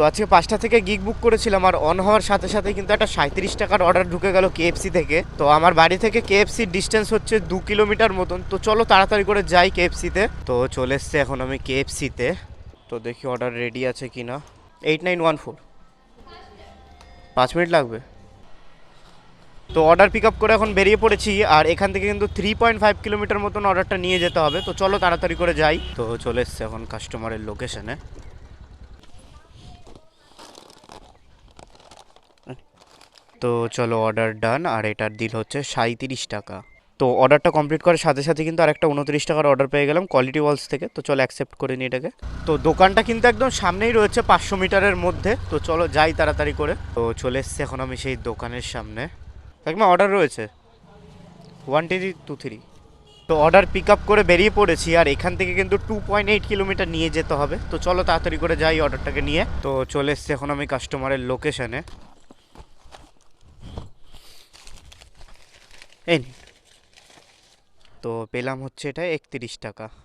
তো আজকে 5টা থেকে গিগ বুক করেছিলাম, আর অন হওয়ার সাথে সাথে কিন্তু একটা 37 টাকার অর্ডার ঢুকে গেল কেএফসি থেকে। তো আমার বাড়ি থেকে কেএফসির ডিস্টেন্স হচ্ছে 2 কিলোমিটার মতন। তো চলো তাড়াতাড়ি করে যাই কেএফসিতে। তো চলে এসছে এখন আমি কেএফসিতে। তো দেখি অর্ডার রেডি আছে কি না। 8914। 5 মিনিট লাগবে। তো অর্ডার পিক আপ করে এখন বেরিয়ে পড়েছি, আর এখান থেকে কিন্তু 3.5 কিলোমিটার মতন অর্ডারটা নিয়ে যেতে হবে। তো চলো তাড়াতাড়ি করে যাই। তো চলে এসছে এখন কাস্টমারের লোকেশনে। তো চলো অর্ডার ডান, আর এটার দিল হচ্ছে 37 টাকা। তো অর্ডারটা কমপ্লিট করার সাথে সাথে কিন্তু আরেকটা 29 টাকার অর্ডার পেয়ে গেলাম কোয়ালিটি ওয়ালস থেকে। তো চলো অ্যাকসেপ্ট করে নিই এটাকে। তো দোকানটা কিন্তু একদম সামনেই রয়েছে, 500 মিটারের মধ্যে। তো চলো যাই তাড়াতাড়ি করে। তো চলে এসছে এখন আমি সেই দোকানের সামনে। একদম অর্ডার রয়েছে 1323। তো অর্ডার পিক আপ করে বেরিয়ে পড়েছি, আর এখান থেকে কিন্তু 2.8 কিলোমিটার নিয়ে যেতে হবে। তো চলো তাড়াতাড়ি করে যাই অর্ডারটাকে নিয়ে। তো চলে এসছে এখন আমি কাস্টমারের লোকেশনে। এই নিন। তো পেলাম হচ্ছে এটা 31 টাকা।